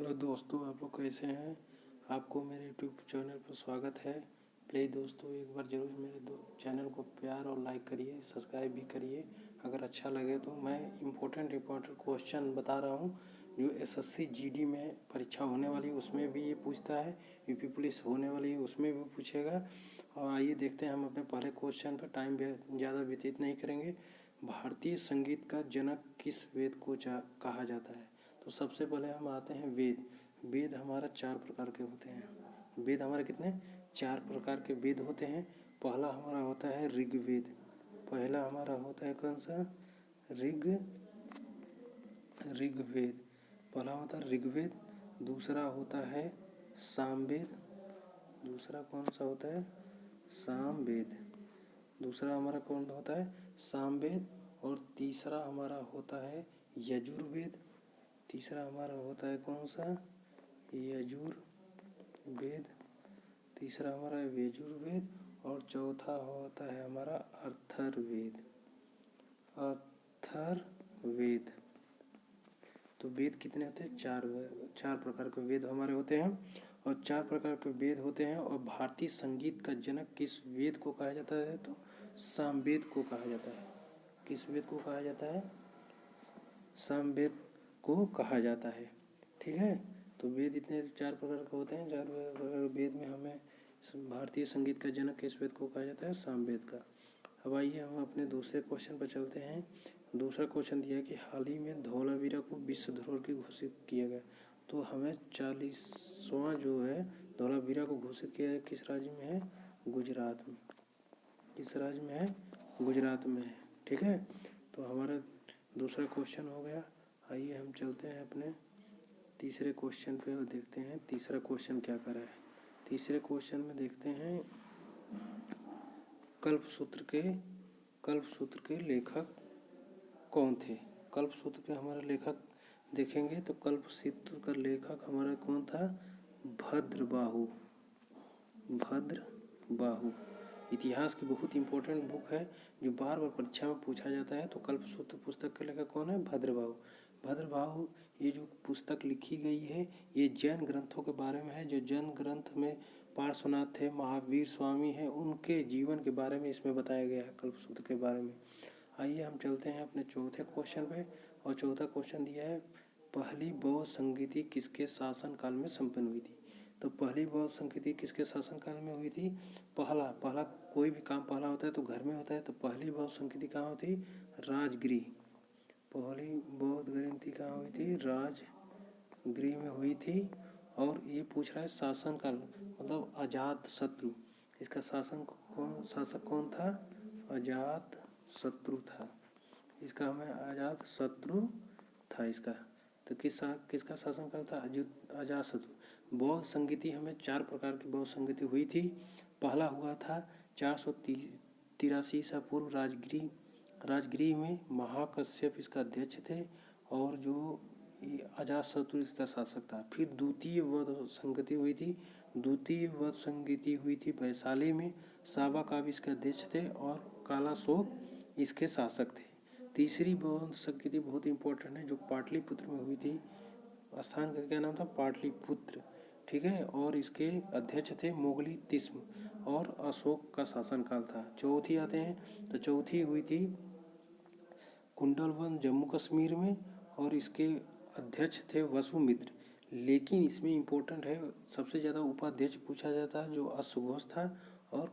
Hello दोस्तों, आप लोग कैसे हैं। आपको मेरे यूट्यूब चैनल पर स्वागत है। प्लीज़ दोस्तों एक बार ज़रूर मेरे चैनल को प्यार और लाइक करिए, सब्सक्राइब भी करिए। अगर अच्छा लगे तो मैं इम्पोर्टेंट क्वेश्चन बता रहा हूँ जो एसएससी जीडी में परीक्षा होने वाली है उसमें भी ये पूछता है, यूपी पुलिस होने वाली है उसमें भी पूछेगा। और आइए देखते हैं हम अपने पहले क्वेश्चन पर। टाइम ज़्यादा व्यतीत नहीं करेंगे। भारतीय संगीत का जनक किस वेद को कहा जाता है। तो सबसे पहले हम आते हैं वेद। वेद हमारा 4 प्रकार के होते हैं। वेद हमारे कितने 4 प्रकार के वेद होते हैं। पहला हमारा होता है ऋग्वेद। पहला हमारा होता है कौन सा, ऋग्वेद। पहला होता है ऋग्वेद। दूसरा होता है सामवेद। दूसरा कौन सा होता है, सामवेद। दूसरा हमारा कौन होता है, सामवेद। और तीसरा हमारा होता है यजुर्वेद। तीसरा हमारा होता है कौन सा, यजुर्वेद। तीसरा हमारा यजुर्वेद। और चौथा होता है हमारा अथर्ववेद। अथर्ववेद। तो वेद कितने होते हैं, 4 प्रकार के वेद हमारे होते हैं। और 4 प्रकार के वेद होते हैं। और भारतीय संगीत का जनक किस वेद को कहा जाता है, तो सामवेद को कहा जाता है। किस वेद को कहा जाता है, सामवेद को कहा जाता है। ठीक है। तो वेद इतने 4 प्रकार के होते हैं। 4 वेद में हमें भारतीय संगीत का जनक किस वेद को कहा जाता है, सामवेद का। अब आइए हम अपने दूसरे क्वेश्चन पर चलते हैं। दूसरा क्वेश्चन दिया है कि हाल ही में धौलावीरा को विश्व धरोहर की घोषित किया गया। तो हमें 40वां जो है धौलावीरा को घोषित किया है, किस राज्य में है, गुजरात में। किस राज्य में है, गुजरात में है। ठीक है। तो हमारा दूसरा क्वेश्चन हो गया। आइए हम चलते हैं अपने तीसरे क्वेश्चन पे और देखते हैं तीसरा क्वेश्चन क्या कर रहा है। तीसरे क्वेश्चन में देखते हैं कल्पसूत्र के लेखक कौन थे। कल्पसूत्र के हमारे लेखक देखेंगे तो कल्पसूत्र का लेखक हमारा कौन था, भद्रबाहु। भद्रबाहु इतिहास की बहुत इंपॉर्टेंट बुक है जो बार बार परीक्षा में पूछा जाता है। तो कल्पसूत्र पुस्तक के लेखक कौन है, भद्रबाहु। भद्रबाहु ये जो पुस्तक लिखी गई है ये जैन ग्रंथों के बारे में है। जो जैन ग्रंथ में पार्श्वनाथ थे, महावीर स्वामी हैं, उनके जीवन के बारे में इसमें बताया गया है, कल्पसूत्र के बारे में। आइए हम चलते हैं अपने चौथे क्वेश्चन पे। और चौथा क्वेश्चन दिया है पहली बौद्ध संगीति किसके शासनकाल में संपन्न हुई थी। तो पहली बौद्ध संगीति किसके शासनकाल में हुई थी। पहला कोई भी काम पहला होता है तो घर में होता है। तो पहली बौद्ध संगीति कहाँ होती, राजगृह। पहली बौद्ध ग्रंथि कहाँ हुई थी, राजगृह में हुई थी। और ये पूछ रहा है शासनकाल मतलब अजात शत्रु। इसका शासक कौन था, अजात शत्रु था। इसका हमें अजात शत्रु था इसका। तो किसका शासनकाल था, अजात शत्रु। बौद्ध संगीति हमें 4 प्रकार की बौद्ध संगीति हुई थी। पहला हुआ था 483 ईसा पूर्व राजगृह में। महाकश्यप इसका अध्यक्ष थे और जो अजातशत्रु इसका शासक था। फिर द्वितीय बौद्ध संगीति हुई थी। द्वितीय बौद्ध संगीति हुई थी वैशाली में। साबाकाब इसके अध्यक्ष थे और कालाशोक इसके शासक थे। तीसरी बौद्ध संगीति बहुत इंपॉर्टेंट है जो पाटलिपुत्र में हुई थी। स्थान का क्या नाम था, पाटलिपुत्र। ठीक है। और इसके अध्यक्ष थे मोगली तिस्म और अशोक का शासनकाल था। चौथी आते हैं तो चौथी हुई थी कुंडलवन जम्मू कश्मीर में और इसके अध्यक्ष थे वसुमित्र। लेकिन इसमें इम्पोर्टेंट है सबसे ज़्यादा उपाध्यक्ष पूछा जाता है जो अश्वघोष था और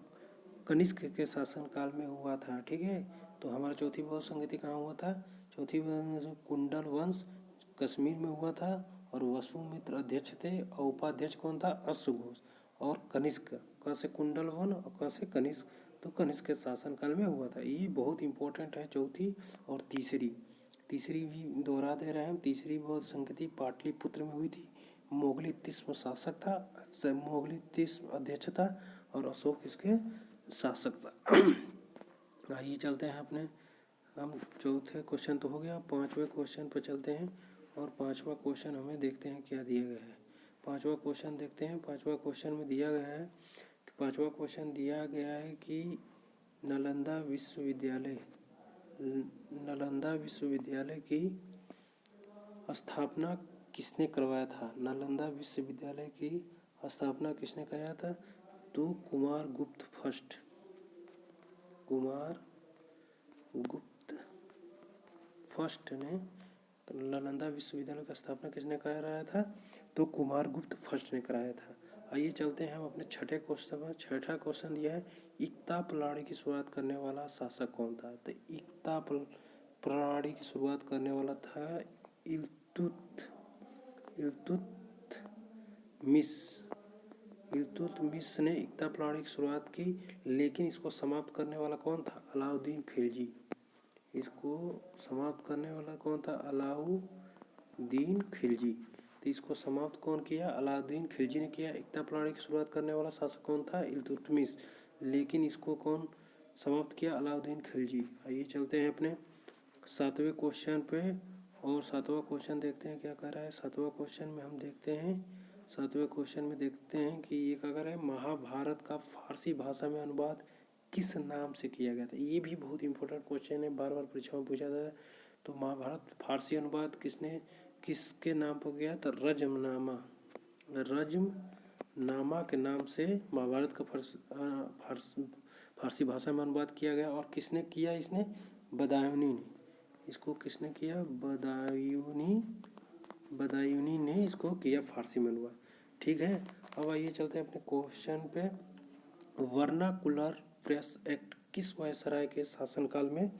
कनिष्क के शासनकाल में हुआ था। ठीक है। तो हमारा चौथी बौद्ध संगीति कहाँ हुआ था, चौथी कुंडल वंश कश्मीर में हुआ था और वसुमित्र अध्यक्ष थे और उपाध्यक्ष कौन था, अश्वघोष। और कनिष्क क से कुंडल वन और क से कनिष्क, तो कनिष्क के शासनकाल में हुआ था। ये बहुत इंपॉर्टेंट है चौथी। और तीसरी भी दोहरा दे रहे हैं। तीसरी बौद्ध संगीति पाटलिपुत्र में हुई थी। मोगली तिस्म शासक था, मोगली तिस्म अध्यक्ष था और अशोक इसके शासक था। आइए चलते हैं अपने हम चौथे क्वेश्चन तो हो गया, 5वें क्वेश्चन पर चलते हैं। और 5वां क्वेश्चन हमें देखते हैं क्या दिया गया है। 5वां क्वेश्चन देखते हैं। 5वां क्वेश्चन में दिया गया है कि 5वां क्वेश्चन दिया गया है कि नालंदा विश्वविद्यालय की स्थापना किसने करवाया था? नालंदा विश्वविद्यालय की स्थापना किसने कराया था? तो कुमारगुप्त फर्स्ट, कुमारगुप्त फर्स्ट ने नालंदा विश्वविद्यालय का स्थापना किसने कराया था? तो कुमारगुप्त फर्स्ट ने कराया था। आइए चलते हैं हम अपने छठे क्वेश्चन में। छठा क्वेश्चन दिया है, इक्ता प्रणाली की शुरुआत करने वाला शासक कौन था? तो इक्ता प्रणाली की शुरुआत करने वाला था इल्तुतमिश ने इक्ता प्रणाली की शुरुआत की, लेकिन इसको समाप्त करने वाला कौन था? अलाउद्दीन खिलजी। इसको समाप्त करने वाला कौन था? अलाउद्दीन खिलजी। तो इसको समाप्त कौन किया? अलाउद्दीन खिलजी ने किया। इक्ता प्रणाली की शुरुआत करने वाला शासक कौन था? इल्तुतमिश। लेकिन इसको कौन समाप्त किया? अलाउद्दीन खिलजी। आइए चलते हैं अपने सातवें क्वेश्चन पे, और सातवां क्वेश्चन देखते हैं क्या कह रहा है। सातवें क्वेश्चन में देखते हैं कि ये क्या कर रहा है, महाभारत का फारसी भाषा में अनुवाद किस नाम से किया गया था? ये भी बहुत इंपॉर्टेंट क्वेश्चन है, बार बार परीक्षा में पूछा जाता है। तो महाभारत फारसी अनुवाद किसके नाम पर गया? तो रजमनामा के नाम से महाभारत का फारसी भाषा में अनुवाद किया गया। और किसने किया? इसने बदायूनी ने। इसको किसने किया? बदायूनी ने इसको किया फारसी में अनुवाद। ठीक है, अब आइए चलते हैं अपने क्वेश्चन पे। वर्नाकुलर प्रेस एक्ट किस वायसराय के शासनकाल में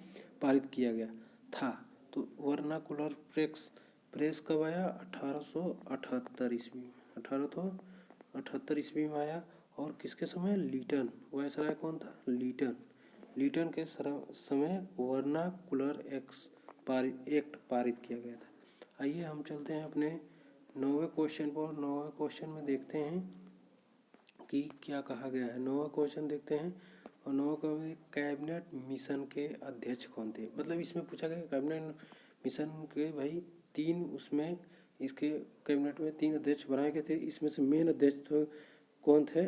पारित किया गया था? तो वर्नाकुलर प्रेस कब आया? 1878 ईस्वी में। 1878 ईस्वी में आया। और किसके समय? लीटन। वायसराय कौन था? लीटन के समय वर्नाकुलर एक्ट पारित किया गया था। आइए हम चलते हैं अपने 9वें क्वेश्चन पर। 9वें क्वेश्चन में देखते हैं कि क्या कहा गया है। 9वां क्वेश्चन देखते हैं। और 9वां कैबिनेट मिशन के अध्यक्ष कौन थे? मतलब इसमें पूछा गया कैबिनेट मिशन के भाई 3, उसमें इसके कैबिनेट में 3 अध्यक्ष बनाए गए थे। इसमें से मेन अध्यक्ष तो कौन थे?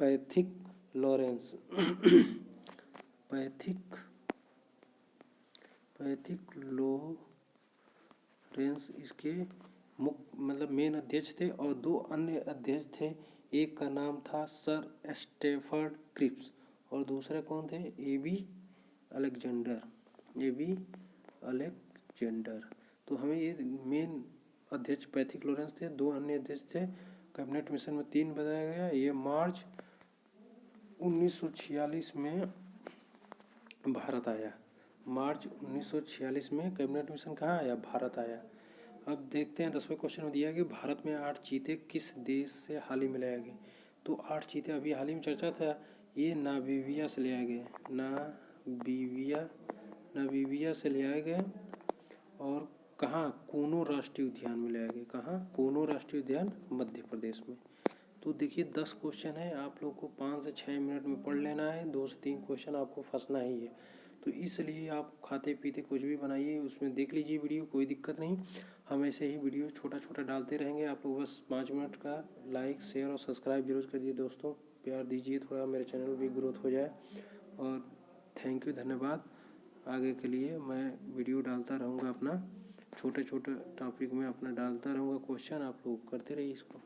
पैथिक लॉरेंस पैथिक लॉरेंस इसके मतलब मेन अध्यक्ष थे। और 2 अन्य अध्यक्ष थे। एक का नाम था सर स्टेफर्ड क्रिप्स, और दूसरे कौन थे? AB Alexander. तो हमें ये मेन अध्यक्ष पैथिक लॉरेंस थे, 2 अन्य अध्यक्ष थे। कैबिनेट मिशन में 3 बताया गया। ये मार्च 1946 में भारत आया। मार्च 1946 में कैबिनेट मिशन कहाँ आया? भारत आया। अब देखते हैं 10वें क्वेश्चन में दिया कि भारत में 8 चीते किस देश से हाल ही में लाए गए? तो 8 चीते अभी हाल ही में चर्चा था, ये नामीबिया से ले आए गए। नामीबिया से ले आए गए। और कहाँ? कूनो राष्ट्रीय उद्यान में ले आए गए। कहाँ? कूनो राष्ट्रीय उद्यान मध्य प्रदेश में। तो देखिए 10 क्वेश्चन है, आप लोग को 5 से 6 मिनट में पढ़ लेना है। 2 से 3 क्वेश्चन आपको फंसना ही है। तो इसलिए आप खाते पीते कुछ भी बनाइए, उसमें देख लीजिए वीडियो, कोई दिक्कत नहीं। हम ऐसे ही वीडियो छोटा छोटा डालते रहेंगे। आप लोग बस 5 मिनट का लाइक शेयर और सब्सक्राइब जरूर कर दीजिए दोस्तों, प्यार दीजिए, थोड़ा मेरे चैनल भी ग्रोथ हो जाए। और थैंक यू, धन्यवाद। आगे के लिए मैं वीडियो डालता रहूँगा, अपना छोटे छोटे टॉपिक में अपना डालता रहूँगा क्वेश्चन, आप लोग करते रहिए इसको।